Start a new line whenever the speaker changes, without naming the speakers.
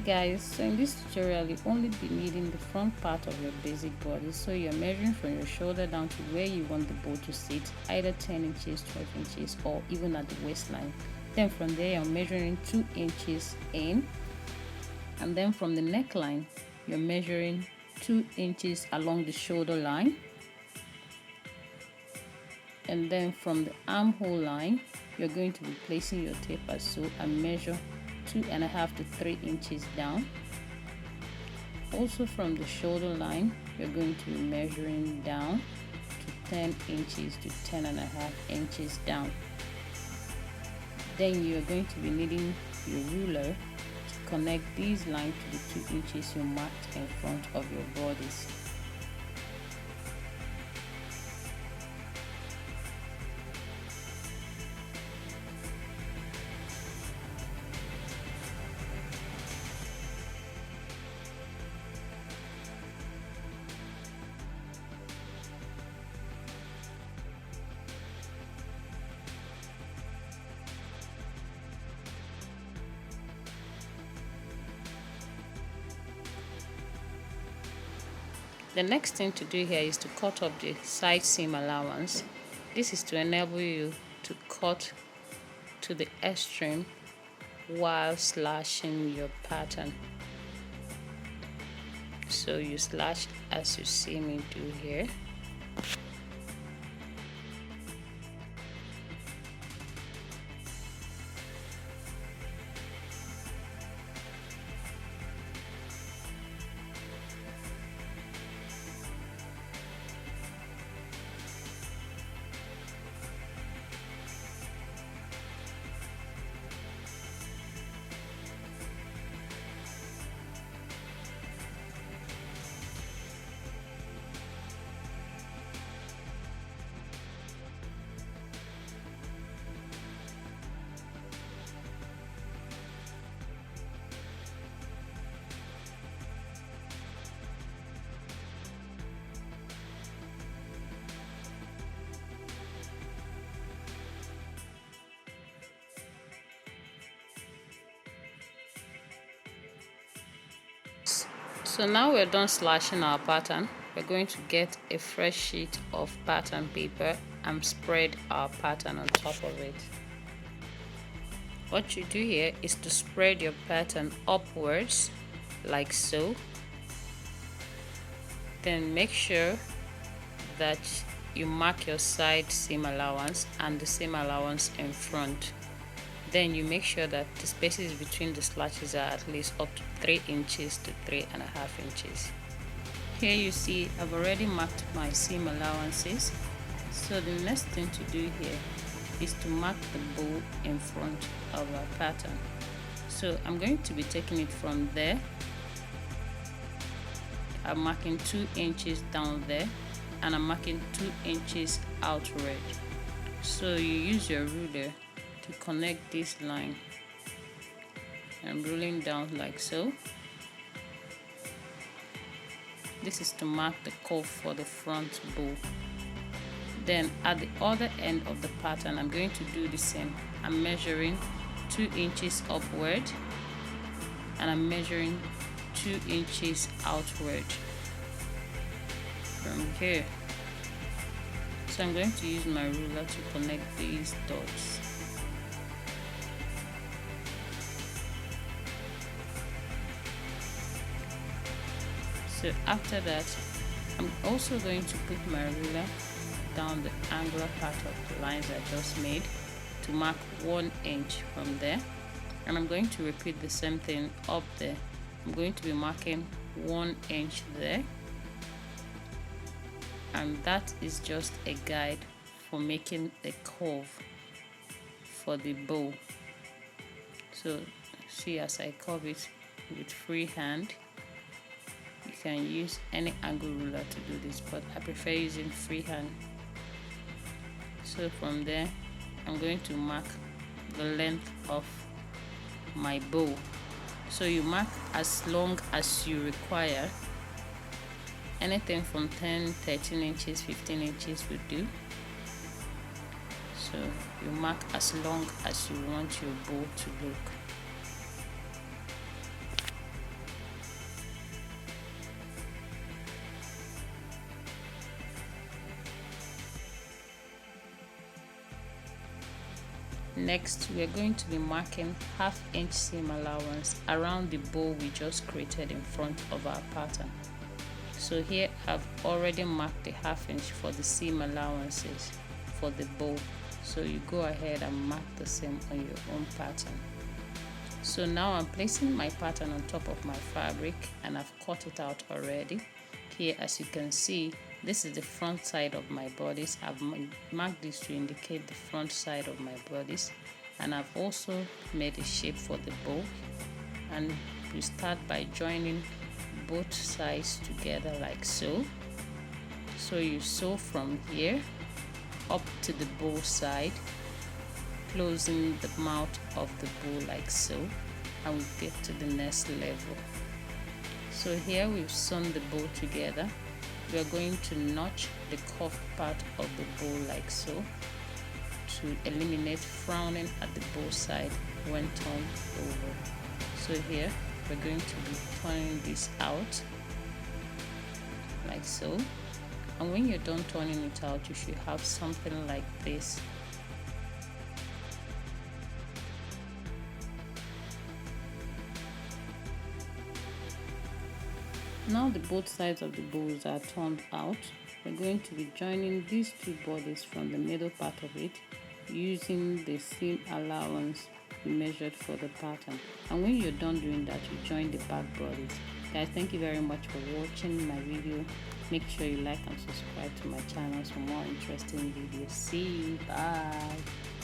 guys, so in this tutorial you only be needing the front part of your basic body. So you're measuring from your shoulder down to where you want the bow to sit, either 10 inches, 12 inches, or even at the waistline. Then from there you're measuring 2 inches in, and then from the neckline you're measuring 2 inches along the shoulder line, and then from the armhole line you're going to be placing your tape as so and measure 2.5 to 3 inches down. Also from the shoulder line you're going to be measuring down to 10 inches to 10.5 inches down. Then you're going to be needing your ruler to connect these lines to the 2 inches you marked in front of your bodice. The next thing to do here is to cut off the side seam allowance. This is to enable you to cut to the extreme while slashing your pattern. So you slash as you see me do here. So now we're done slashing our pattern. We're going to get a fresh sheet of pattern paper and spread our pattern on top of it. What you do here is to spread your pattern upwards like so. Then make sure that you mark your side seam allowance and the seam allowance in front. Then you make sure that the spaces between the slashes are at least up to 3 inches to 3.5 inches. Here you see I've already marked my seam allowances. So the next thing to do here is to mark the bow in front of our pattern. So I'm going to be taking it from there. I'm marking 2 inches down there and I'm marking 2 inches outward. So you use your ruler to connect this line. I'm rolling down like so. This is to mark the curve for the front bow. Then at the other end of the pattern I'm going to do the same. I'm measuring 2 inches upward and I'm measuring 2 inches outward from here. So I'm going to use my ruler to connect these dots. So after that, I'm also going to put my ruler down the angular part of the lines I just made to mark 1 inch from there. And I'm going to repeat the same thing up there. I'm going to be marking 1 inch there. And that is just a guide for making a curve for the bow. So see, as I curve it with free hand. You can use any angle ruler to do this, but I prefer using freehand. So from there I'm going to mark the length of my bow. So you mark as long as you require. Anything from 10, 13 inches, 15 inches would do. So you mark as long as you want your bow to look. Next, we are going to be marking 1/2 inch seam allowance around the bow we just created in front of our pattern. So here I've already marked the 1/2 inch for the seam allowances for the bow. So you go ahead and mark the same on your own pattern. So now I'm placing my pattern on top of my fabric and I've cut it out already. Here, as you can see, this is the front side of my bodice. I've marked this to indicate the front side of my bodice, and I've also made a shape for the bow. And we start by joining both sides together like so. So you sew from here up to the bow side, closing the mouth of the bow like so, and we get to the next level. So here we've sewn the bow together. We are going to notch the cuff part of the bow like so to eliminate frowning at the bow side when turned over. So here we're going to be turning this out like so, and when you're done turning it out, you should have something like this. Now the both sides of the bows are turned out. We're going to be joining these two bodies from the middle part of it using the seam allowance we measured for the pattern. And when you're done doing that, you join the back bodies. Guys, thank you very much for watching my video. Make sure you like and subscribe to my channel for more interesting videos. See you. Bye.